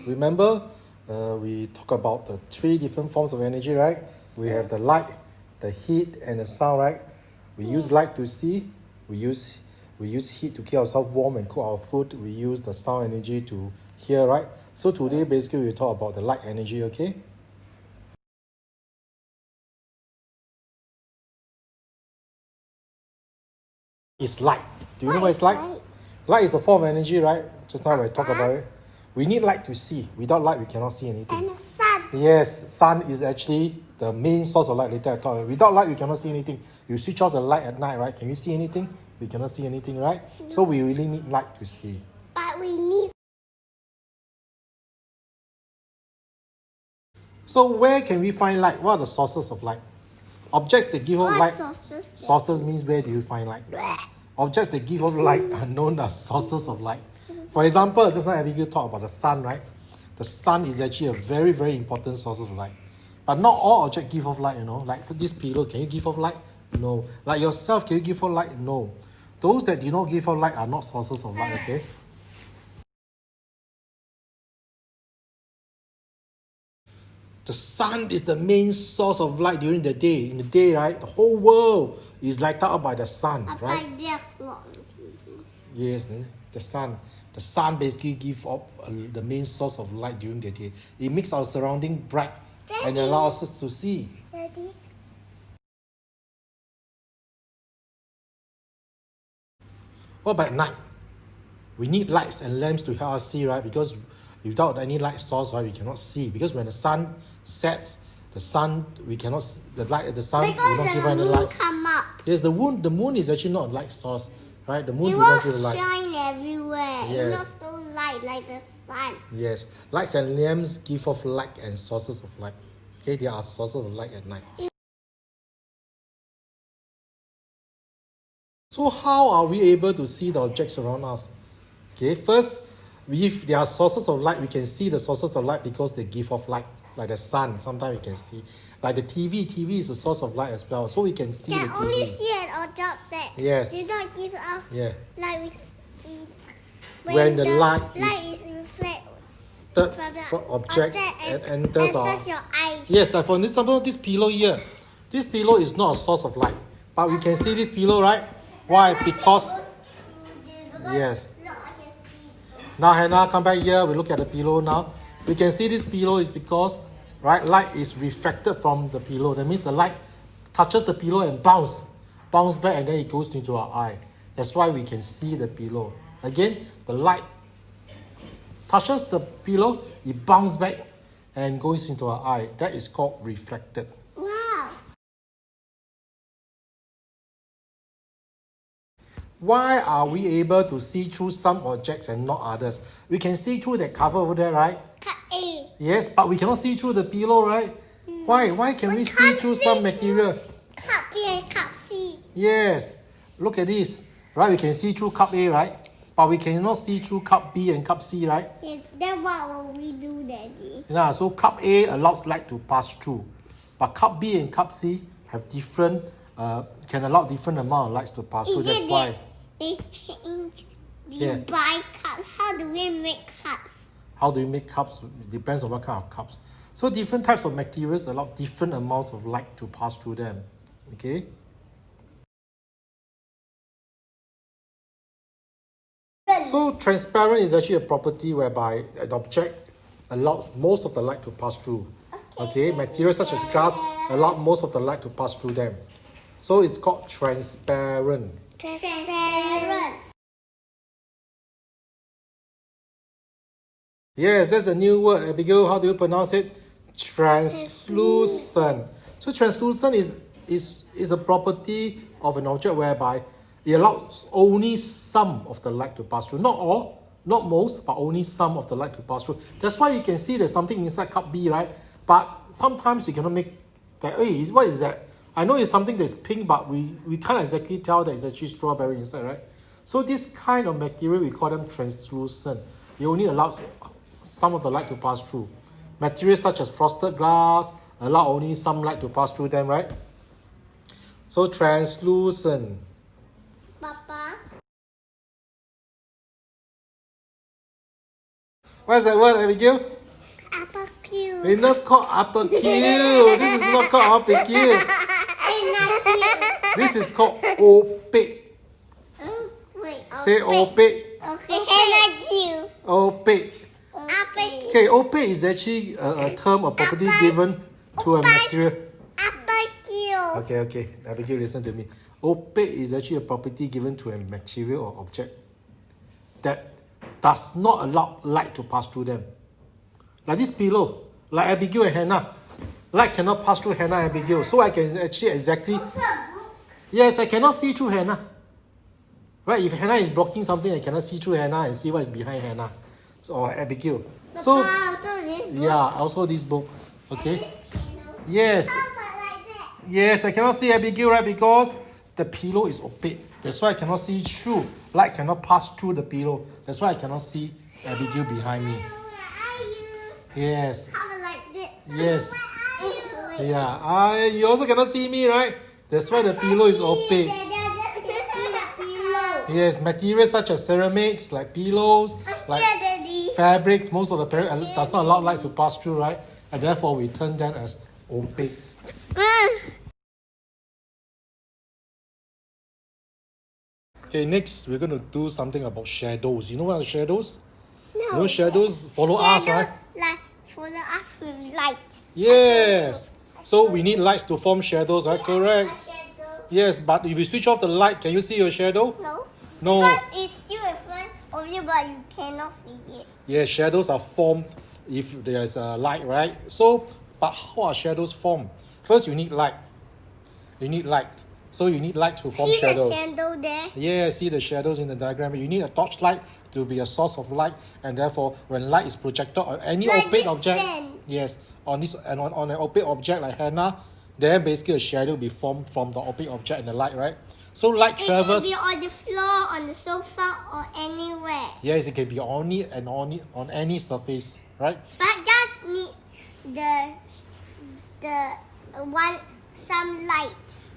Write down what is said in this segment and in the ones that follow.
Remember, we talk about the 3 different forms of energy, right? We have the light, the heat, and the sound, right? We use light to see. We use heat to keep ourselves warm and cook our food. We use the sound energy to hear, right? So today, basically, we talk about the light energy, okay? It's light. Do you know what it's light? Light is a form of energy, right? Just now we talked about it. We need light to see. Without light, we cannot see anything. And the sun. Yes, sun is actually the main source of light. Later I talk. Without light, we cannot see anything. You switch off the light at night, right? Can we see anything? We cannot see anything, right? No. So we really need light to see. But we need. So where can we find light? What are the sources of light? Objects that give off light. Sources means where do you find light? Objects that give off light are known as sources of light. For example, just now Abigail talked about the sun, right? The sun is actually a very, very important source of light. But not all objects give off light, you know. Like for this pillow, can you give off light? No. Like yourself, can you give off light? No. Those that do not give off light are not sources of light, okay? The sun is the main source of light during the day. In the day, right, the whole world is lighted up by the sun, right? Yes, the sun. The sun basically gives off the main source of light during the day. It makes our surrounding bright, Daddy, and allows us to see. Daddy. What about night? We need lights and lamps to help us see, right? Because without any light source, right, we cannot see. Because when the sun sets, the sun, we cannot see, the light. The sun will not give any light. Come up. Yes, the moon is actually not a light source, right? The moon will not give light. Shine everywhere. Yes. It's not so light like the sun. Yes, lights and lamps give off light and sources of light. Okay, they are sources of light at night. So how are we able to see the objects around us? Okay, first, if there are sources of light, we can see the sources of light because they give off light. Like the sun, sometimes we can see. Like the TV is a source of light as well, so we can see the TV. Can only see an object that do not give off light. When the light is reflected from the object and enters your eyes. Yes, like for example, this pillow here. This pillow is not a source of light, but we can see this pillow, right? Why? Because yes. Now Hannah, come back here. We look at the pillow now. We can see this pillow is because, right, light is refracted from the pillow. That means the light touches the pillow and bounce back, and then it goes into our eye. That's why we can see the pillow. Again, the light touches the pillow, it bounces back and goes into our eye. That is called reflected. Wow. Why are we able to see through some objects and not others? We can see through that cover over there, right? Cup A. Yes, but we cannot see through the pillow, right? Why? Why can we see through some material? Cup B and cup C. Yes. Look at this. Right, we can see through cup A, right? But we cannot see through cup B and cup C, right? Yes, then what will we do, Daddy? Yeah, so cup A allows light to pass through. But cup B and cup C have different, can allow different amount of lights to pass through. That's why. They change. You buy cups. How do we make cups? How do you make cups? It depends on what kind of cups. So different types of materials allow different amounts of light to pass through them. Okay? So transparent is actually a property whereby an object allows most of the light to pass through. Okay? Materials such as glass allow most of the light to pass through them. So it's called transparent. Transparent. Yes, that's a new word. Abigail, how do you pronounce it? Translucent. So translucent is a property of an object whereby it allows only some of the light to pass through. Not all, not most, but only some of the light to pass through. That's why you can see there's something inside cup B, right? But sometimes you cannot make that. Hey, what is that? I know it's something that's pink, but we can't exactly tell that it's actually strawberry inside, right? So this kind of material, we call them translucent. It only allows some of the light to pass through. Materials such as frosted glass allow only some light to pass through them, right? So translucent. Papa? What's that word, Abigail? Upper Q. It's not called upper Q. This is not called upper Q. This is called opaque. Wait. Say opaque. Okay. Henna Q. Opaque. Upper Q. Okay, opaque is actually a term, a property given to a material. Upper Q. Okay. Abigail, listen to me. Opaque is actually a property given to a material or object that does not allow light to pass through them. Like this pillow, like Abigail and Hannah. Light cannot pass through Hannah and Abigail. So I can actually exactly... Yes, I cannot see through Hannah. Right, if Hannah is blocking something, I cannot see through Hannah and see what is behind Hannah. Or Abigail. So, yeah, also this book. Okay? Yes. Yes, I cannot see Abigail, right? Because the pillow is opaque. That's why I cannot see through. Light cannot pass through the pillow. That's why I cannot see Abigail behind me. Yes. Yes. Yeah. You also cannot see me, right? That's why the pillow is opaque. Yes, materials such as ceramics, like pillows, like fabrics, most of the parent does not allow light to pass through, right? And therefore we term them as opaque. Okay, next we're going to do something about shadows. You know what are shadows? No. You know shadows follow us, right? Like follow us with light. Yes. So we need lights to form shadows, right? Correct. Yes, but if you switch off the light, can you see your shadow? No. No. But it's still in front of you, but you cannot see it. Yes, shadows are formed if there is a light, right? So, but how are shadows formed? First, you need light. You need light. So you need light to form shadows. See the shadow there? Yeah, see the shadows in the diagram. You need a torchlight to be a source of light, and therefore, when light is projected on any Like opaque this object, pen. yes, on this and on an opaque object like Hannah, then basically a shadow will be formed from the opaque object and the light, right? So light It travels. can be on the floor, on the sofa, or anywhere. Yes, it can be on any surface, right? But just need the some light.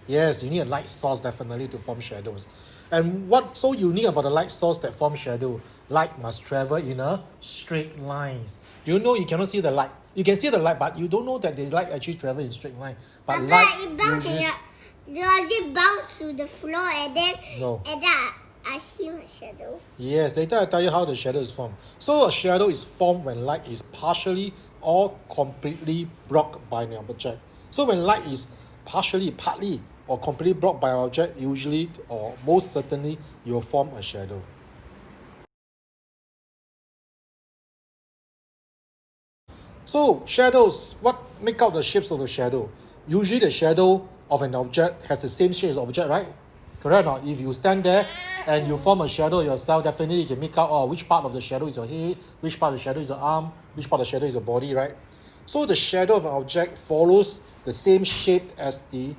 Yes, you need a light source definitely to form shadows. And what's so unique about the light source that forms shadow? Light must travel in a straight lines. You know you cannot see the light. You can see the light, but you don't know that the light actually travel in straight line. But light it bounces. Does it bounce to the floor and then No. and then I see my shadow? Yes, later I'll tell you how the shadow is formed. So a shadow is formed when light is partially or completely blocked by an object. So when light is partly, or completely blocked by an object, usually or most certainly you will form a shadow. So shadows, what make out the shapes of the shadow? Usually the shadow of an object has the same shape as the object, right? Correct or not? If you stand there and you form a shadow yourself, definitely you can make out which part of the shadow is your head, which part of the shadow is your arm, which part of the shadow is your body, right? So the shadow of an object follows the same shape as the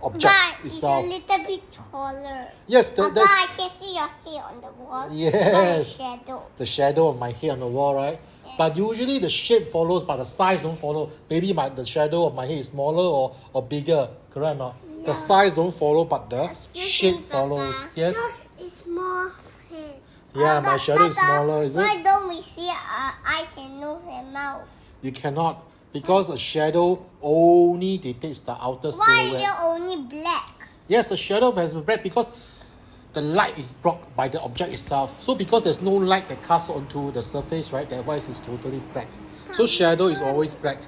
object itself. It's a little bit taller. Yes, Papa, I can see your hair on the wall. Yes. My shadow. The shadow of my hair on the wall, right? Yes. But usually the shape follows, but the size don't follow. Maybe the shadow of my hair is smaller or bigger, correct or not? Yeah. The size don't follow, but the Excuse shape me, follows. Papa. Yes? Yours is more head. Yeah, my shadow is smaller, is it? Why don't we see eyes and nose and mouth? You cannot, because a shadow only depicts the outer Why is silhouette. it only black? Yes, a shadow has been black because the light is blocked by the object itself. So because there's no light that casts onto the surface, right, that voice is totally black. So shadow is always black.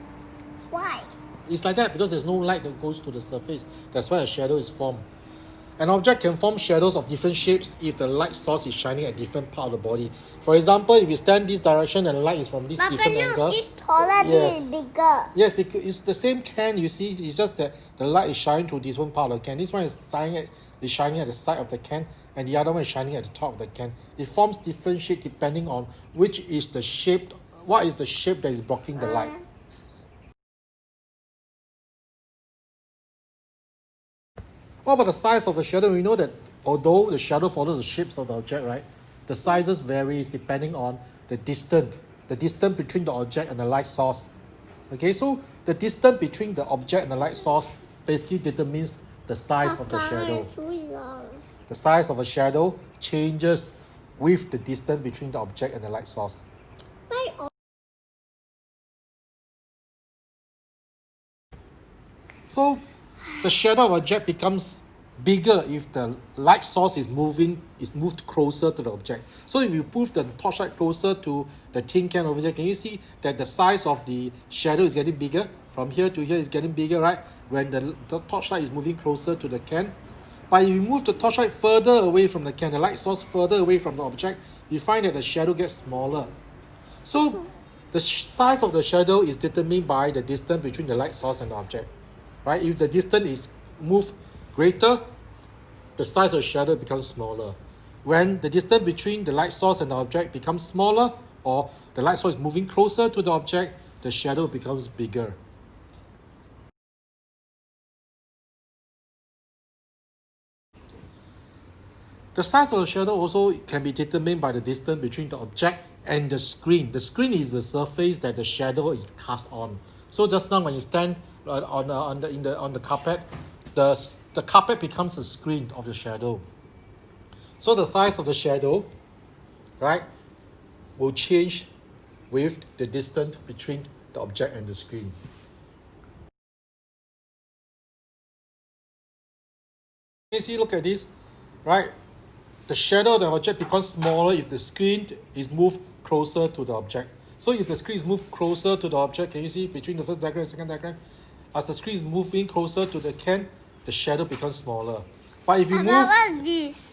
Why? It's like that because there's no light that goes to the surface. That's why a shadow is formed. An object can form shadows of different shapes if the light source is shining at different part of the body. For example, if you stand this direction and the light is from this Papa, different look, angle. this taller, Yes. this is bigger. Yes, because it's the same can, you see. It's just that the light is shining through this one part of the can. This one is shining at the side of the can, and the other one is shining at the top of the can. It forms different shape depending on what is the shape that is blocking the light. What about the size of the shadow? We know that although the shadow follows the shapes of the object, right? The sizes varies depending on the distance between the object and the light source. Okay, so the distance between the object and the light source basically determines the size of the shadow. It's so long. The size of a shadow changes with the distance between the object and the light source. Why So the shadow of object becomes bigger if the light source is moved closer to the object. So if you move the torchlight closer to the tin can over there, can you see that the size of the shadow is getting bigger? From here to here is getting bigger, right? When the torchlight is moving closer to the can. But if you move the torchlight further away from the can, the light source further away from the object, you find that the shadow gets smaller. So the size of the shadow is determined by the distance between the light source and the object, right? If the distance is moved greater, the size of the shadow becomes smaller. When the distance between the light source and the object becomes smaller, or the light source is moving closer to the object, the shadow becomes bigger. The size of the shadow also can be determined by the distance between the object and the screen. The screen is the surface that the shadow is cast on. So just now when you stand on the carpet, the carpet becomes the screen of the shadow. So the size of the shadow, right, will change with the distance between the object and the screen. You see, look at this, right? The shadow of the object becomes smaller if the screen is moved closer to the object. So if the screen is moved closer to the object, can you see between the first diagram and second diagram? As the screen is moving closer to the can, the shadow becomes smaller. But if you move... What is this?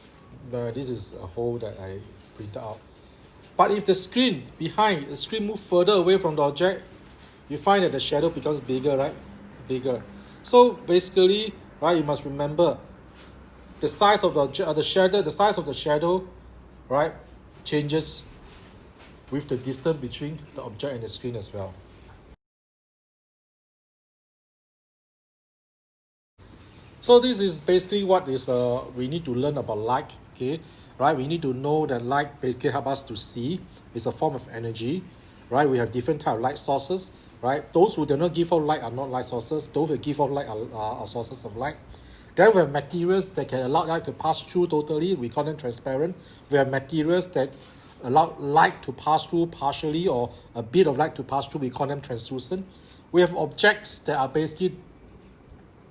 This is a hole that I printed out. But if the screen behind, the screen moves further away from the object, you find that the shadow becomes bigger, right? Bigger. So basically, right, you must remember the size of the size of the shadow, right, changes with the distance between the object and the screen as well. So this is basically what is we need to learn about light. Okay, right? We need to know that light basically helps us to see. It's a form of energy, right? We have different type of light sources, right? Those who do not give off light are not light sources. Those who give off light are sources of light. Then we have materials that can allow light to pass through totally. We call them transparent. We have materials that allow light to pass through partially or a bit of light to pass through. We call them translucent. We have objects that are basically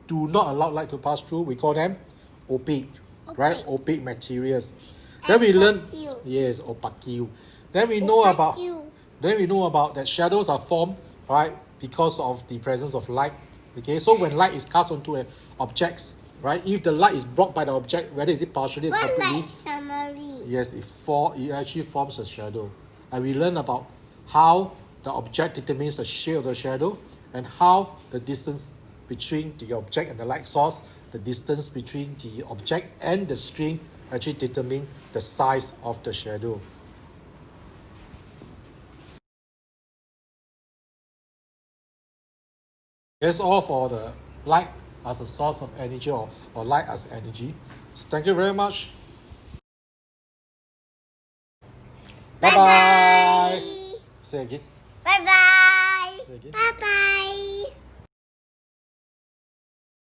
do not allow light to pass through. We call them opaque, right? Opaque materials. Then we learn, yes, opaque. Then we know about that shadows are formed, right, because of the presence of light. Okay, so when light is cast onto objects, right, if the light is blocked by the object, whether is it partially or completely, yes, it actually forms a shadow. And we learn about how the object determines the shape of the shadow and how the distance between the object and the light source, the distance between the object and the screen actually determine the size of the shadow. That's all for the light as a source of energy or light as energy. So thank you very much. Bye-bye. Say again. Bye-bye. Say again. Bye-bye.